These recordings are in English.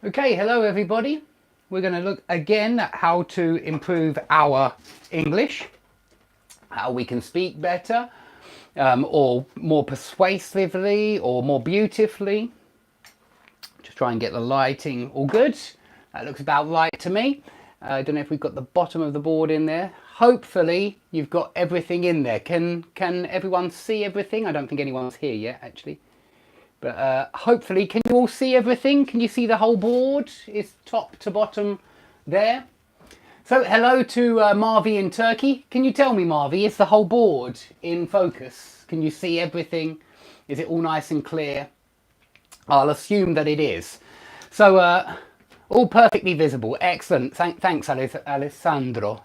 Okay, hello everybody. We're going to look again at how to improve our English, how we can speak better, or more persuasively, or more beautifully. Just try and get the lighting all good. That looks about right to me. I don't know if we've got the bottom of the board in there. Hopefully you've got everything in there. Can everyone see everything? I don't think anyone's here yet, actually. But hopefully, can you all see everything? Can you see the whole board? Is top to bottom there? So hello to Marvi in Turkey. Can you tell me, Marvi, is the whole board in focus? Can you see everything? Is it all nice and clear? I'll assume that it is. So all perfectly visible. Excellent. Thanks, Alessandra.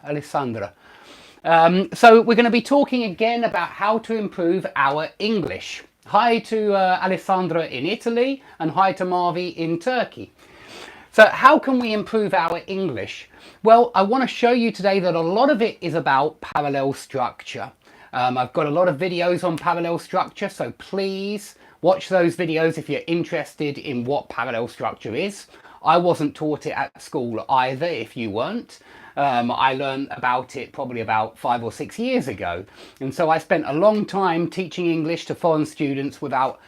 So we're going to be talking again about how to improve our English. Hi to Alessandra in Italy and hi to Marvi in Turkey. So how can we improve our English? Well, I want to show you today that a lot of it is about parallel structure. I've got a lot of videos on parallel structure, so please watch those videos if you're interested in what parallel structure is. I wasn't taught it at school either, if you weren't. I learned about it probably about 5 or 6 years ago. And so I spent a long time teaching English to foreign students without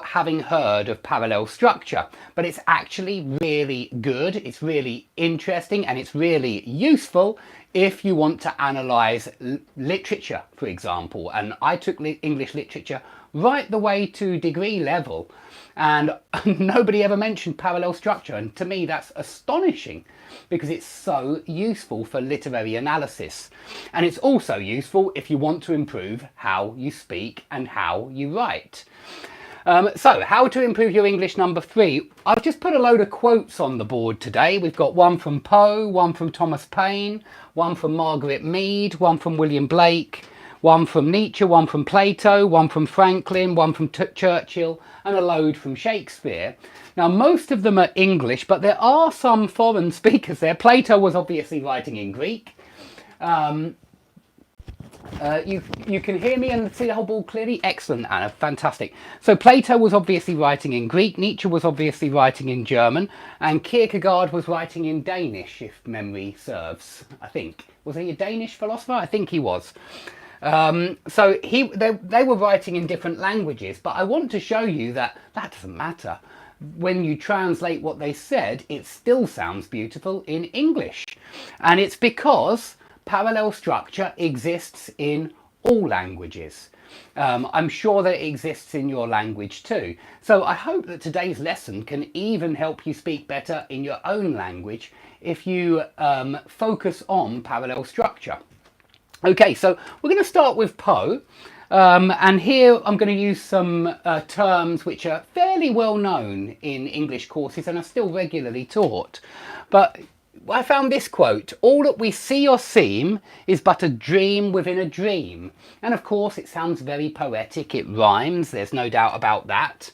having heard of parallel structure. But it's actually really good, it's really interesting, and it's really useful if you want to analyse literature, for example. And I took English literature right the way to degree level, and nobody ever mentioned parallel structure, and to me that's astonishing because it's so useful for literary analysis, and it's also useful if you want to improve how you speak and how you write. So how to improve your English number 3. I've just put a load of quotes on the board today. We've got one from Poe, one from Thomas Paine, one from Margaret Mead, one from William Blake, one from Nietzsche, one from Plato, one from Franklin, one from Churchill, and a load from Shakespeare. Now, most of them are English, but there are some foreign speakers there. Plato was obviously writing in Greek. You can hear me and see the whole board clearly? Excellent, Anna. Fantastic. So Plato was obviously writing in Greek, Nietzsche was obviously writing in German, and Kierkegaard was writing in Danish, if memory serves, I think. Was he a Danish philosopher? I think he was. So they were writing in different languages, but I want to show you that doesn't matter. When you translate what they said, it still sounds beautiful in English. And it's because parallel structure exists in all languages. I'm sure that it exists in your language too. So I hope that today's lesson can even help you speak better in your own language if you focus on parallel structure. Okay, so we're going to start with Poe. And here I'm going to use some terms which are fairly well known in English courses and are still regularly taught. But I found this quote: "All that we see or seem is but a dream within a dream." And of course it sounds very poetic, it rhymes, there's no doubt about that.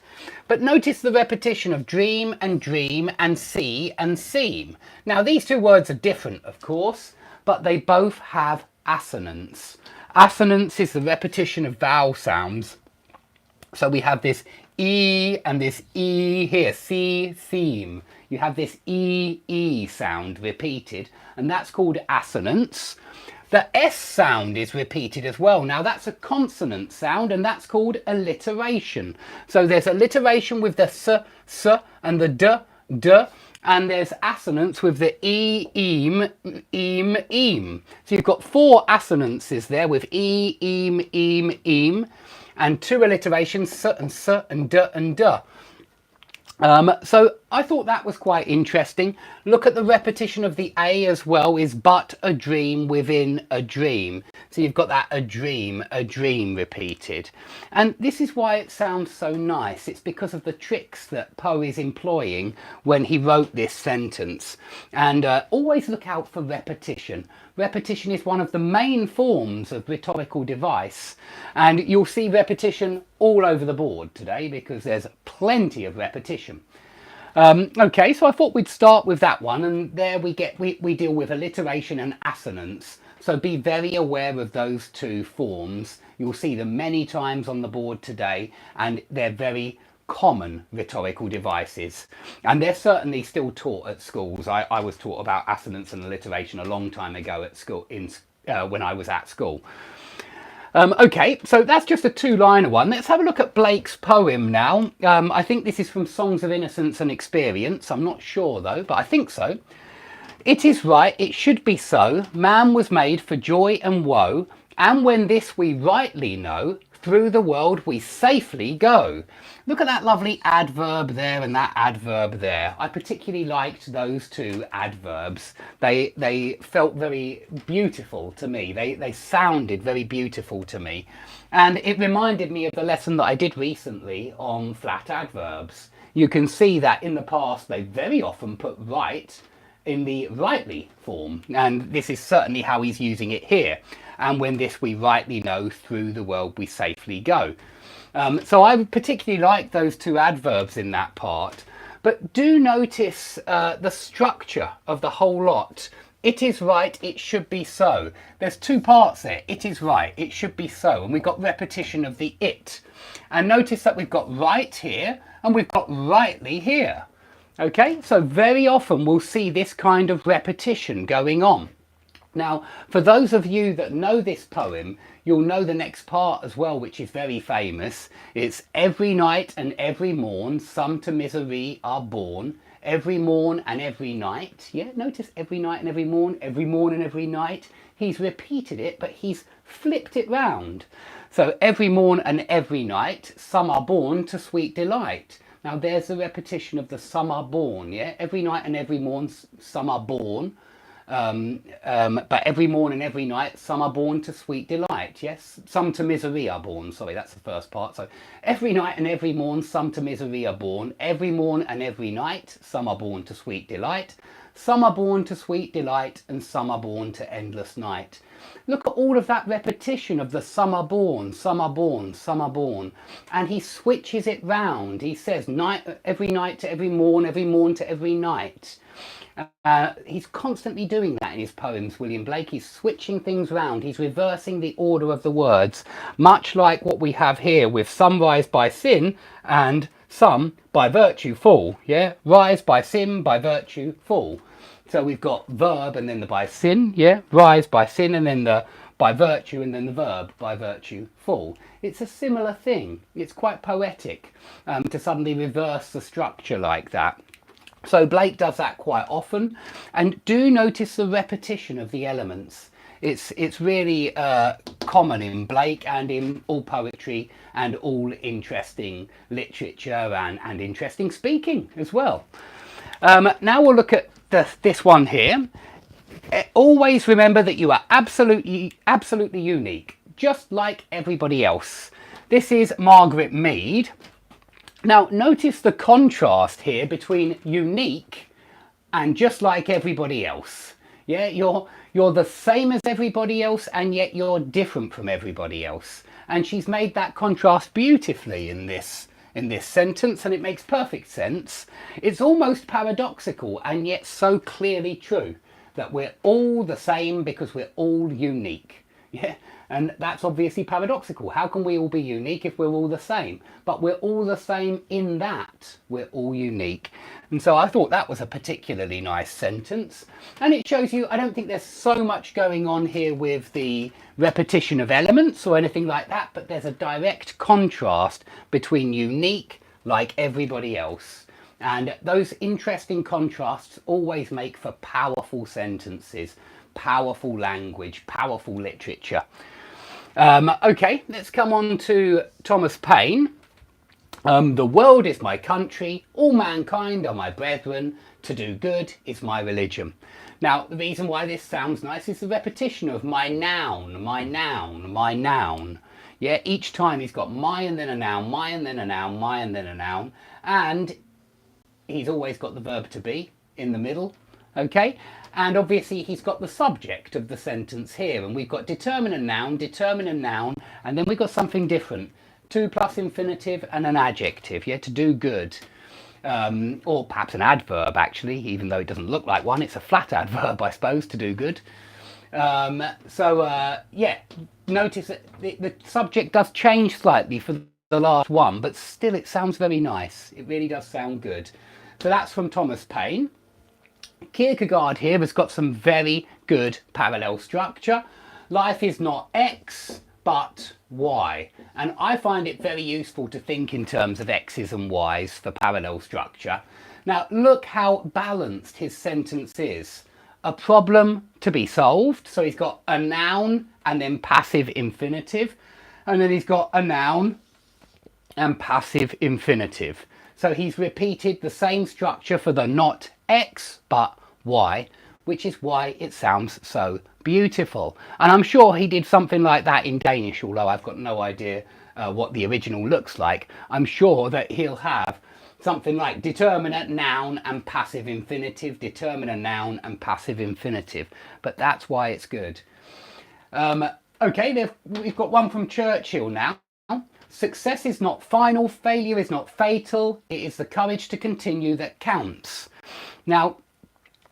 But notice the repetition of dream and see and seem. Now these two words are different, of course, but they both have assonance. Assonance is the repetition of vowel sounds. So we have this E and this E here, see, theme. You have this E sound repeated, and that's called assonance. The S sound is repeated as well. Now that's a consonant sound, and that's called alliteration. So there's alliteration with the S, and the D, and there's assonance with the E, eem. So you've got 4 assonances there with E, eem, and 2 alliterations, S and D. So I thought that was quite interesting. Look at the repetition of the A as well, is but a dream within a dream. So you've got that a dream repeated. And this is why it sounds so nice. It's because of the tricks that Poe is employing when he wrote this sentence. And always look out for repetition. Repetition is one of the main forms of rhetorical device. And you'll see repetition all over the board today because there's plenty of repetition. Okay, so I thought we'd start with that one, and there we deal with alliteration and assonance. So be very aware of those two forms. You'll see them many times on the board today, and they're very common rhetorical devices, and they're certainly still taught at schools. I was taught about assonance and alliteration a long time ago at school, when I was at school. Okay, so that's just a two-liner one. Let's have a look at Blake's poem now. I think this is from Songs of Innocence and Experience. I'm not sure though, but I think so. It is right, it should be so. Man was made for joy and woe, and when this we rightly know, through the world we safely go. Look at that lovely adverb there and that adverb there. I particularly liked those two adverbs. They felt very beautiful to me. They sounded very beautiful to me. And it reminded me of the lesson that I did recently on flat adverbs. You can see that in the past they very often put right in the rightly form, and this is certainly how he's using it here. And when this we rightly know, through the world we safely go. So I particularly like those two adverbs in that part, but do notice the structure of the whole lot. It is right, it should be so. There's two parts there. It is right, it should be so, and we've got repetition of the it. And notice that we've got right here and we've got rightly here. Okay, so very often we'll see this kind of repetition going on. Now, for those of you that know this poem, you'll know the next part as well, which is very famous. It's every night and every morn, some to misery are born. Every morn and every night. Yeah, notice every night and every morn and every night. He's repeated it, but he's flipped it round. So every morn and every night, some are born to sweet delight. Now there's the repetition of the some are born, yeah? Every night and every morn, some are born. But every morn and every night, some are born to sweet delight, yes? Some to misery are born, sorry, that's the first part. So every night and every morn, some to misery are born. Every morn and every night, some are born to sweet delight. Some are born to sweet delight, and some are born to endless night. Look at all of that repetition of the some are born, some are born, some are born. And he switches it round. He says every night to every morn to every night. He's constantly doing that in his poems, William Blake. He's switching things round. He's reversing the order of the words, much like what we have here with some rise by sin and some by virtue fall. Yeah, rise by sin, by virtue fall. So we've got verb and then the by sin, yeah, rise by sin, and then the by virtue, and then the verb by virtue fall. It's a similar thing. It's quite poetic to suddenly reverse the structure like that. So Blake does that quite often, and do notice the repetition of the elements. It's really common in Blake and in all poetry and all interesting literature and interesting speaking as well. Now we'll look at this one here. Always remember that you are absolutely unique, just like everybody else. This is Margaret Mead. Now notice the contrast here between unique and just like everybody else. Yeah, you're the same as everybody else, and yet you're different from everybody else. And she's made that contrast beautifully in this sentence, and it makes perfect sense. It's almost paradoxical and yet so clearly true that we're all the same because we're all unique. Yeah, and that's obviously paradoxical. How can we all be unique if we're all the same? But we're all the same in that we're all unique. And so I thought that was a particularly nice sentence. And it shows you, I don't think there's so much going on here with the repetition of elements or anything like that, but there's a direct contrast between unique, like everybody else. And those interesting contrasts always make for powerful sentences, powerful language, powerful literature. Okay, let's come on to Thomas Paine. The world is my country, all mankind are my brethren, to do good is my religion. Now, the reason why this sounds nice is the repetition of my noun, my noun, my noun. Yeah, each time he's got my and then a noun, my and then a noun, my and then a noun, and he's always got the verb to be in the middle, okay? And obviously he's got the subject of the sentence here, and we've got determinate noun, and then we've got something different. To plus infinitive and an adjective, yeah, to do good. Or perhaps an adverb, actually, even though it doesn't look like one. It's a flat adverb, I suppose, to do good. Yeah, notice that the subject does change slightly for the last one, but still it sounds very nice. It really does sound good. So that's from Thomas Paine. Kierkegaard here has got some very good parallel structure. Life is not X, but Y. And I find it very useful to think in terms of X's and Y's for parallel structure. Now, look how balanced his sentence is. A problem to be solved. So he's got a noun and then passive infinitive. And then he's got a noun and passive infinitive. So he's repeated the same structure for the not X, but Y, which is why it sounds so beautiful. And I'm sure he did something like that in Danish, although I've got no idea what the original looks like. I'm sure that he'll have something like determiner, noun and passive infinitive, determiner, noun and passive infinitive. But that's why it's good. Okay, we've got one from Churchill now. Success is not final, failure is not fatal, it is the courage to continue that counts. Now,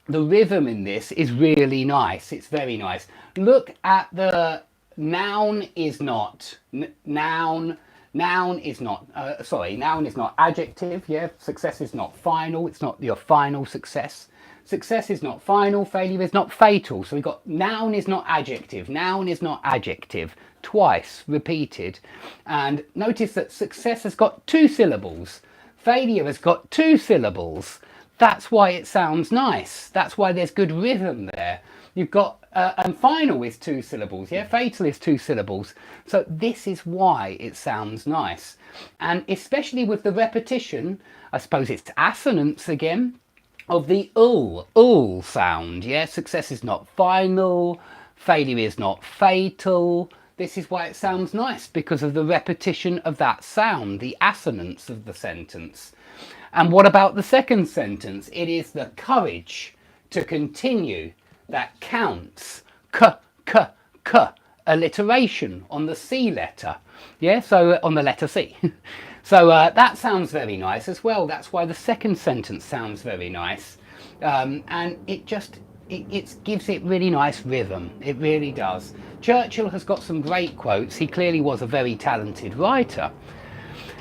the rhythm in this is really nice. It's very nice. Look at the noun is not noun is not adjective. Yeah, success is not final. It's not your final success. Success is not final, failure is not fatal. So we've got noun is not adjective. Noun is not adjective. Twice repeated. And notice that success has got 2 syllables. Failure has got 2 syllables. That's why it sounds nice. That's why there's good rhythm there. You've got, and final is 2 syllables. Yeah, fatal is 2 syllables. So this is why it sounds nice. And especially with the repetition, I suppose it's assonance again, of the ul sound. Yeah, success is not final, failure is not fatal. This is why it sounds nice, because of the repetition of that sound, the assonance of the sentence. And what about the second sentence? It is the courage to continue that counts. Alliteration on the C letter. Yeah, so on the letter C. So that sounds very nice as well. That's why the second sentence sounds very nice. And it gives it really nice rhythm. It really does. Churchill has got some great quotes. He clearly was a very talented writer.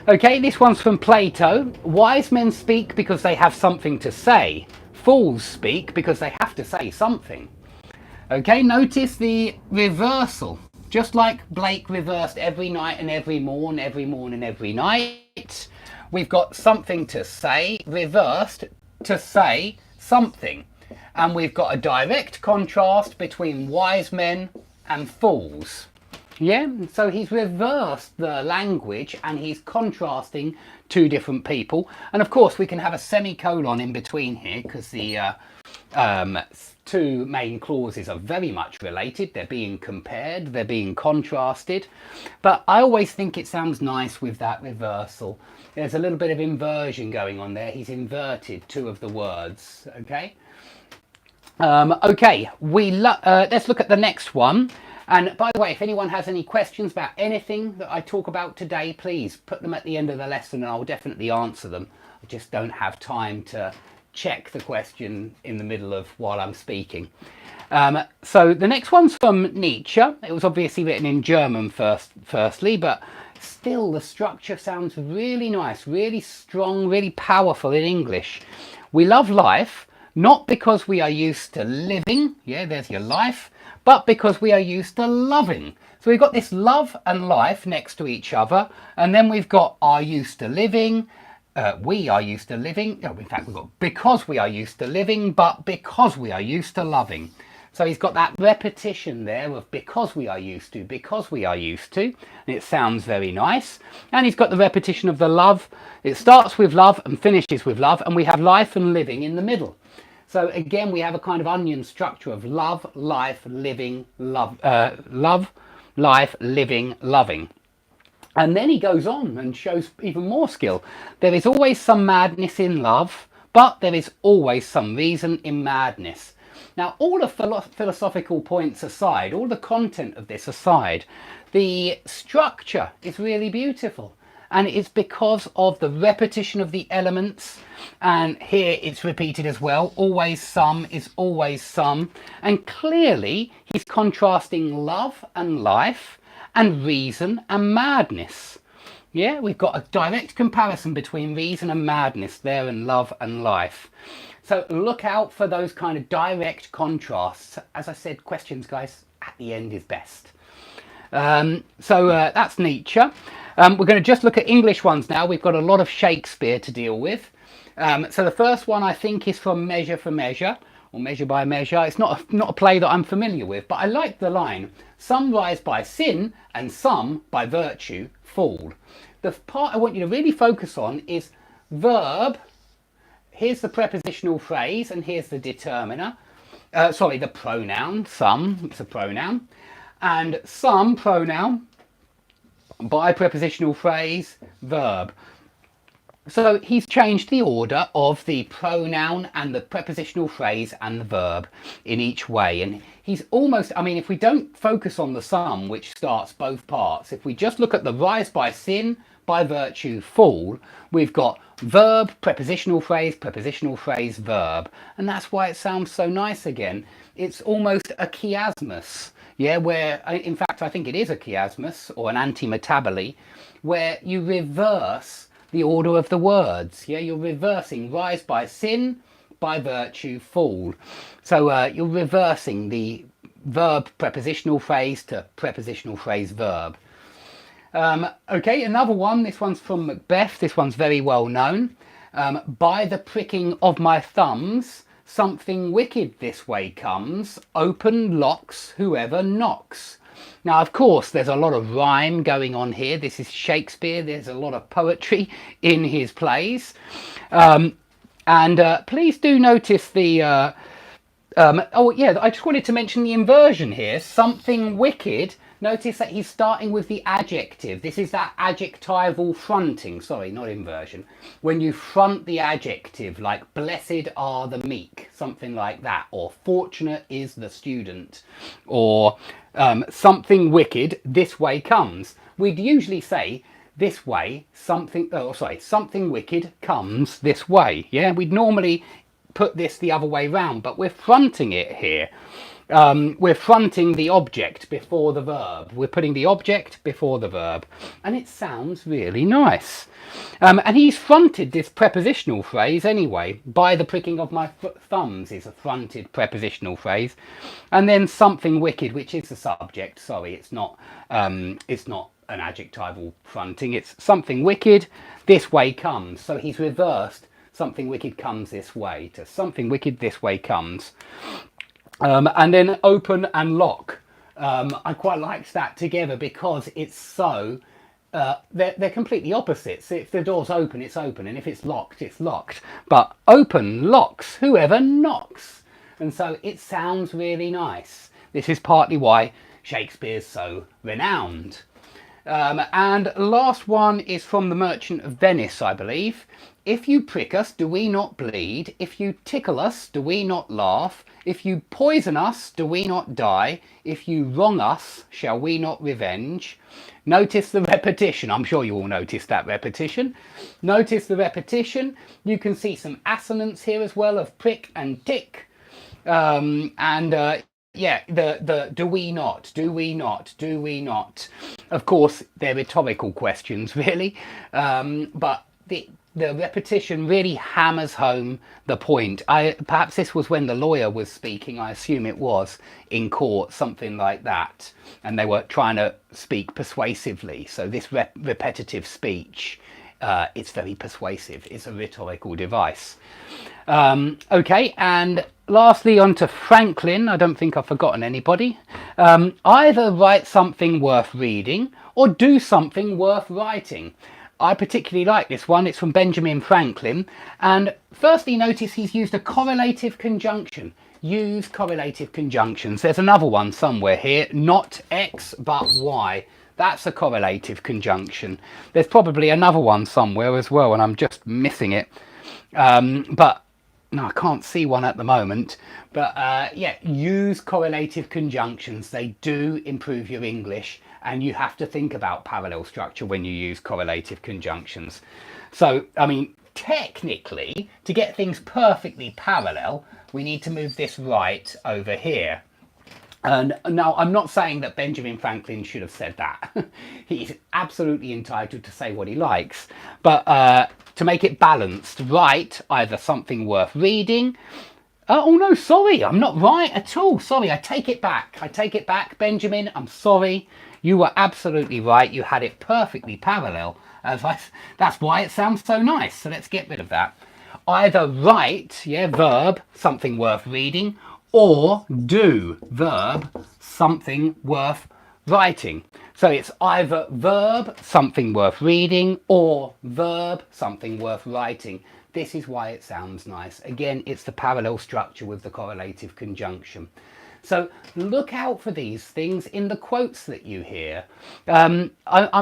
Okay, this one's from Plato. Wise men speak because they have something to say. Fools speak because they have to say something. Okay, notice the reversal. Just like Blake reversed every night and every morn and every night, we've got something to say, reversed to say something. And we've got a direct contrast between wise men and fools. Yeah, so he's reversed the language and he's contrasting 2 different people. And of course we can have a semicolon in between here because the 2 main clauses are very much related. They're being compared, they're being contrasted. But I always think it sounds nice with that reversal. There's a little bit of inversion going on there. He's inverted 2 of the words, okay? Okay, let's look at the next one. And by the way, if anyone has any questions about anything that I talk about today, please put them at the end of the lesson and I'll definitely answer them. I just don't have time to check the question in the middle of while I'm speaking. So the next one's from Nietzsche. It was obviously written in German firstly, but still the structure sounds really nice, really strong, really powerful in English. We love life, not because we are used to living, yeah, there's your life, but because we are used to loving. So we've got this love and life next to each other, and then we've got are used to living, we are used to living, in fact we've got because we are used to living, but because we are used to loving. So he's got that repetition there of because we are used to, because we are used to, and it sounds very nice. And he's got the repetition of the love. It starts with love and finishes with love, and we have life and living in the middle. So again, we have a kind of onion structure of love, life, living, love, life, living, loving. And then he goes on and shows even more skill. There is always some madness in love, but there is always some reason in madness. Now, all the philosophical points aside, all the content of this aside, the structure is really beautiful. And it's because of the repetition of the elements, and here it's repeated as well, always some is always some, and clearly he's contrasting love and life and reason and madness. Yeah, we've got a direct comparison between reason and madness there, and love and life. So look out for those kind of direct contrasts. As I said, questions, guys, at the end is best. That's Nietzsche. We're going to just look at English ones now. We've got a lot of Shakespeare to deal with. So the first one I think is from Measure for Measure, or Measure by Measure. It's not a play that I'm familiar with, but I like the line, some rise by sin and some by virtue fall. The part I want you to really focus on is verb. Here's the prepositional phrase and here's the determiner. The pronoun, some, it's a pronoun. And some pronoun by prepositional phrase, verb. So he's changed the order of the pronoun and the prepositional phrase and the verb in each way. And he's almost, I mean, if we don't focus on the sum, which starts both parts, if we just look at the rise by sin, by virtue, fall, we've got verb, prepositional phrase, verb. And that's why it sounds so nice again. It's almost a chiasmus. Yeah, where, in fact, I think it is a chiasmus or an antimetaboly, where you reverse the order of the words. Yeah, you're reversing rise by sin, by virtue, fall. So you're reversing the verb prepositional phrase to prepositional phrase verb. Okay, another one. This one's from Macbeth. This one's very well known. By the pricking of my thumbs, something wicked this way comes, open locks whoever knocks. Now, of course, there's a lot of rhyme going on here. This is Shakespeare. There's a lot of poetry in his plays. Please do notice the... I just wanted to mention the inversion here. Something wicked. Notice that he's starting with the adjective. This is that adjectival fronting. Sorry, not inversion. When you front the adjective, like blessed are the meek, something like that, or fortunate is the student, or something wicked this way comes. We'd usually say this way, something wicked comes this way. Yeah, we'd normally put this the other way round, but we're fronting it here. We're fronting the object before the verb. We're putting the object before the verb. And it sounds really nice. And he's fronted this prepositional phrase anyway. By the pricking of my thumbs is a fronted prepositional phrase. And then something wicked, which is the subject. Sorry, it's not an adjectival fronting. It's something wicked this way comes. So he's reversed something wicked comes this way to something wicked this way comes. And then open and lock. I quite liked that together because it's so, they're completely opposites. If the door's open, it's open. And if it's locked, it's locked. But open locks whoever knocks. And so it sounds really nice. This is partly why Shakespeare's so renowned. And last one is from The Merchant of Venice, I believe. If you prick us, do we not bleed? If you tickle us, do we not laugh? If you poison us, do we not die? If you wrong us, shall we not revenge? Notice the repetition. I'm sure you all noticed that repetition. Notice the repetition. You can see some assonance here as well of prick and tick. The do we not, do we not, do we not? Of course, they're rhetorical questions, really. But the repetition really hammers home the point. Perhaps this was when the lawyer was speaking, I assume it was, in court, something like that. And they were trying to speak persuasively. So this repetitive speech, it's very persuasive. It's a rhetorical device. Okay, and lastly on to Franklin. I don't think I've forgotten anybody. Either write something worth reading or do something worth writing. I particularly like this one. It's from Benjamin Franklin. And firstly, notice he's used a correlative conjunction. Use correlative conjunctions. There's another one somewhere here. Not X, but Y. That's a correlative conjunction. There's probably another one somewhere as well, and I'm just missing it. But no, I can't see one at the moment. But use correlative conjunctions. They do improve your English. And you have to think about parallel structure when you use correlative conjunctions. So, I mean, technically, to get things perfectly parallel, we need to move this right over here. And now, I'm not saying that Benjamin Franklin should have said that. He's absolutely entitled to say what he likes. But to make it balanced, write either something worth reading. Oh no, sorry, I'm not right at all. Sorry, I take it back. I take it back, Benjamin. I'm sorry. You were absolutely right. You had it perfectly parallel. That's why it sounds so nice. So let's get rid of that. Either write, yeah, verb, something worth reading, or do, verb, something worth writing. So it's either verb, something worth reading, or verb, something worth writing. This is why it sounds nice. Again, it's the parallel structure with the correlative conjunction. So look out for these things in the quotes that you hear. I'm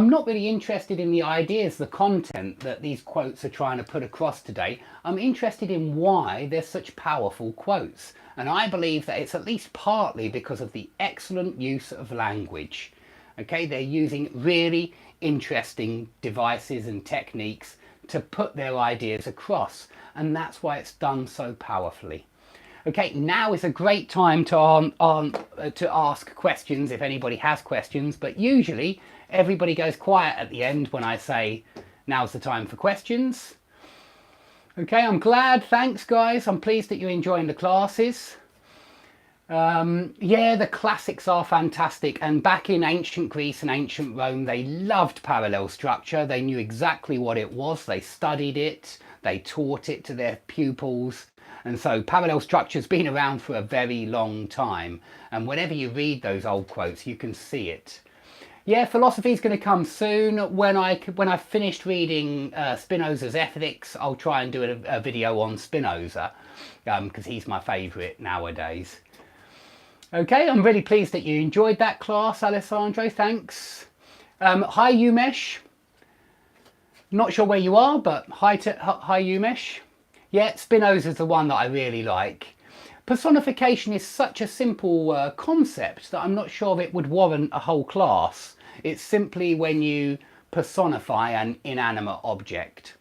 not really interested in the ideas, the content that these quotes are trying to put across today. I'm interested in why they're such powerful quotes. And I believe that it's at least partly because of the excellent use of language. Okay, they're using really interesting devices and techniques to put their ideas across. And that's why it's done so powerfully. Okay, now is a great time to ask questions if anybody has questions, but usually everybody goes quiet at the end when I say now's the time for questions. Okay, I'm glad. Thanks, guys. I'm pleased that you're enjoying the classes. Yeah, the classics are fantastic, and back in ancient Greece and ancient Rome, they loved parallel structure. They knew exactly what it was. They studied it. They taught it to their pupils. And so parallel structure's been around for a very long time. And whenever you read those old quotes, you can see it. Yeah, philosophy is going to come soon. When I've finished reading Spinoza's Ethics, I'll try and do a video on Spinoza, because he's my favourite nowadays. Okay, I'm really pleased that you enjoyed that class, Alessandro. Thanks. Hi, Umesh. Not sure where you are, but hi, Umesh. Yeah, Spinoza's the one that I really like. Personification is such a simple concept that I'm not sure it would warrant a whole class. It's simply when you personify an inanimate object.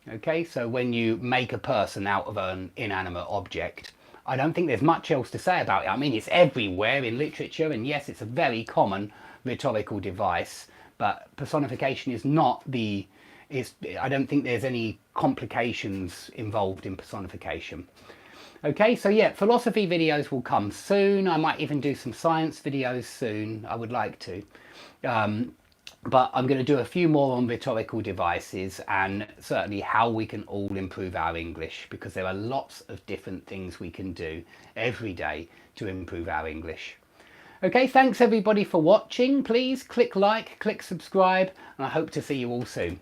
Okay, so when you make a person out of an inanimate object. I don't think there's much else to say about it. I mean, it's everywhere in literature, and yes, it's a very common rhetorical device, but personification is not the... I don't think there's any complications involved in personification. Okay, so yeah, philosophy videos will come soon. I might even do some science videos soon. I would like to. But I'm going to do a few more on rhetorical devices and certainly how we can all improve our English, because there are lots of different things we can do every day to improve our English. Okay, thanks everybody for watching. Please click like, click subscribe, and I hope to see you all soon.